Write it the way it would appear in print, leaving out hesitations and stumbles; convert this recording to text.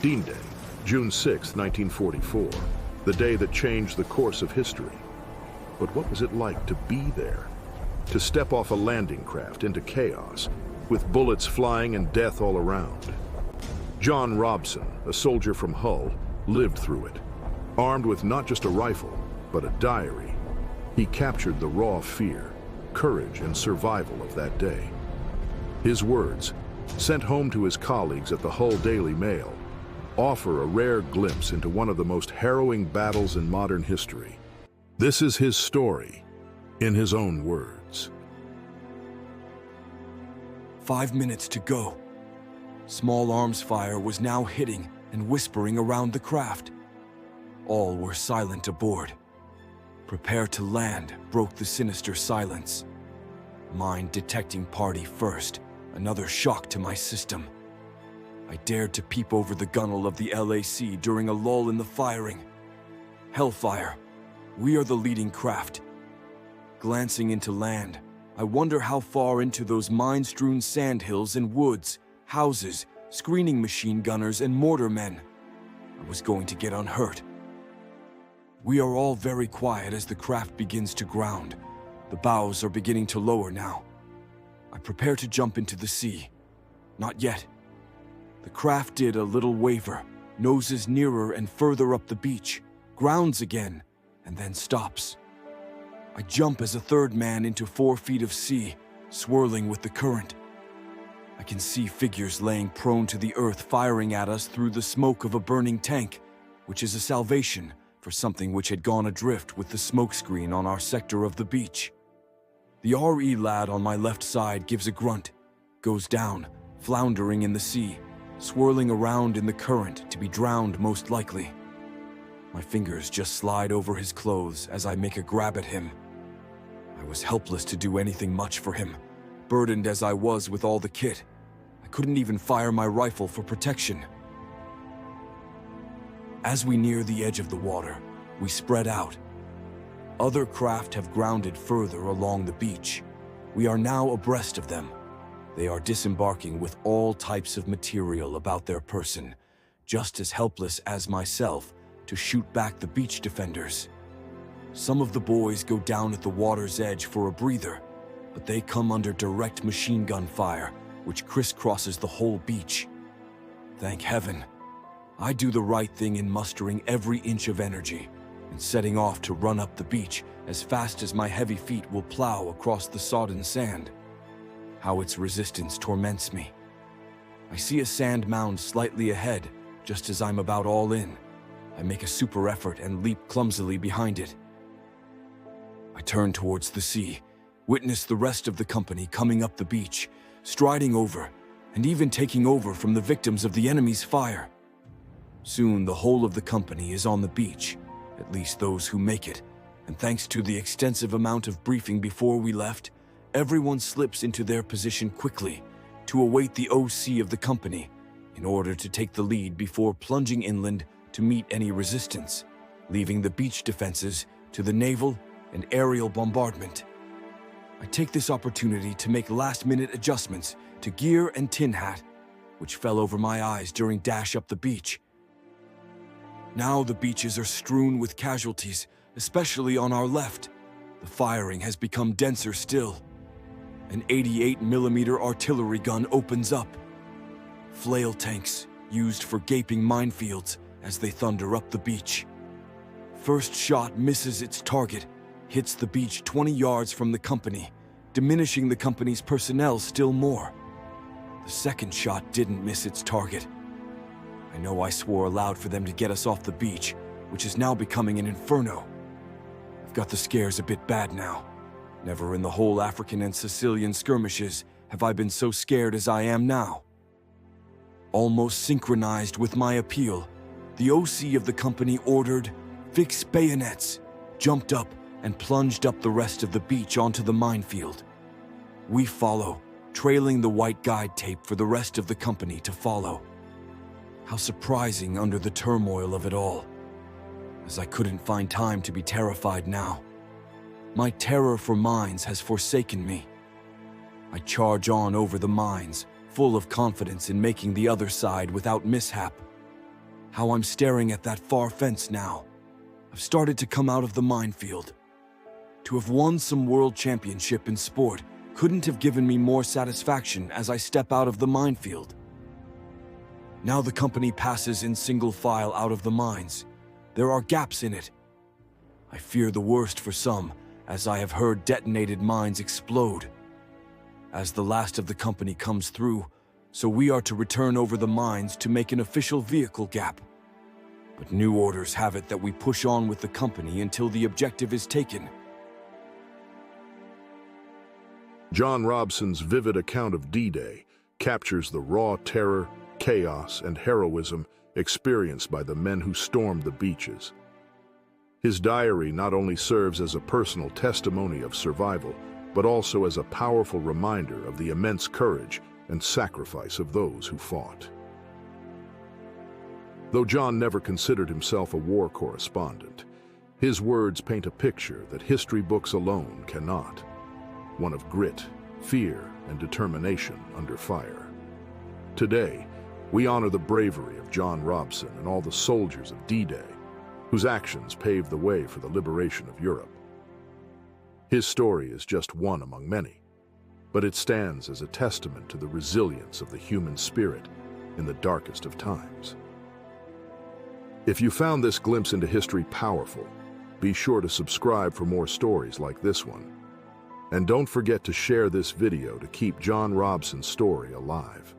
D-Day, June 6, 1944, the day that changed the course of history. But what was it like to be there? To step off a landing craft into chaos, with bullets flying and death all around. John Robson, a soldier from Hull, lived through it. Armed with not just a rifle, but a diary, he captured the raw fear, courage, and survival of that day. His words, sent home to his colleagues at the Hull Daily Mail, offer a rare glimpse into one of the most harrowing battles in modern history. This is his story, in his own words. 5 minutes to go. Small arms fire was now hitting and whispering around the craft. All were silent aboard. Prepare to land broke the sinister silence. Mine detecting party first, another shock to my system. I dared to peep over the gunwale of the LAC during a lull in the firing. Hellfire, we are the leading craft. Glancing into land, I wonder how far into those mine-strewn sandhills and woods, houses, screening machine gunners, and mortarmen I was going to get unhurt. We are all very quiet as the craft begins to ground. The bows are beginning to lower now. I prepare to jump into the sea. Not yet. The craft did a little waver, noses nearer and further up the beach, grounds again, and then stops. I jump as a third man into 4 feet of sea, swirling with the current. I can see figures laying prone to the earth firing at us through the smoke of a burning tank, which is a salvation for something which had gone adrift with the smokescreen on our sector of the beach. The RE lad on my left side gives a grunt, goes down, floundering in the sea, swirling around in the current to be drowned most likely. My fingers just slide over his clothes as I make a grab at him. I was helpless to do anything much for him, burdened as I was with all the kit. I couldn't even fire my rifle for protection. As we near the edge of the water, we spread out. Other craft have grounded further along the beach. We are now abreast of them. They are disembarking with all types of material about their person, just as helpless as myself to shoot back the beach defenders. Some of the boys go down at the water's edge for a breather, but they come under direct machine gun fire, which crisscrosses the whole beach. Thank heaven. I do the right thing in mustering every inch of energy and setting off to run up the beach as fast as my heavy feet will plow across the sodden sand. How its resistance torments me. I see a sand mound slightly ahead, just as I'm about all in. I make a super effort and leap clumsily behind it. I turn towards the sea, witness the rest of the company coming up the beach, striding over, and even taking over from the victims of the enemy's fire. Soon the whole of the company is on the beach, at least those who make it, and thanks to the extensive amount of briefing before we left, everyone slips into their position quickly to await the OC of the company in order to take the lead before plunging inland to meet any resistance, leaving the beach defenses to the naval and aerial bombardment. I take this opportunity to make last-minute adjustments to gear and tin hat, which fell over my eyes during dash up the beach. Now the beaches are strewn with casualties, especially on our left. The firing has become denser still. An 88mm artillery gun opens up. Flail tanks, used for gaping minefields as they thunder up the beach. First shot misses its target, hits the beach 20 yards from the company, diminishing the company's personnel still more. The second shot didn't miss its target. I know I swore aloud for them to get us off the beach, which is now becoming an inferno. I've got the scares a bit bad now. Never in the whole African and Sicilian skirmishes have I been so scared as I am now. Almost synchronized with my appeal, the OC of the company ordered, "Fix bayonets," jumped up and plunged up the rest of the beach onto the minefield. We follow, trailing the white guide tape for the rest of the company to follow. How surprising under the turmoil of it all, as I couldn't find time to be terrified now. My terror for mines has forsaken me. I charge on over the mines, full of confidence in making the other side without mishap. how I'm staring at that far fence now. I've started to come out of the minefield. To have won some world championship in sport couldn't have given me more satisfaction as I step out of the minefield. Now the company passes in single file out of the mines. There are gaps in it. I fear the worst for some, as I have heard detonated mines explode. As the last of the company comes through, so we are to return over the mines to make an official vehicle gap. But new orders have it that we push on with the company until the objective is taken. John Robson's vivid account of D-Day captures the raw terror, chaos, and heroism experienced by the men who stormed the beaches. His diary not only serves as a personal testimony of survival, but also as a powerful reminder of the immense courage and sacrifice of those who fought. Though John never considered himself a war correspondent, his words paint a picture that history books alone cannot. One of grit, fear, and determination under fire. Today, we honor the bravery of John Robson and all the soldiers of D-Day, whose actions paved the way for the liberation of Europe. His story is just one among many, but it stands as a testament to the resilience of the human spirit in the darkest of times. If you found this glimpse into history powerful, be sure to subscribe for more stories like this one. And don't forget to share this video to keep John Robson's story alive.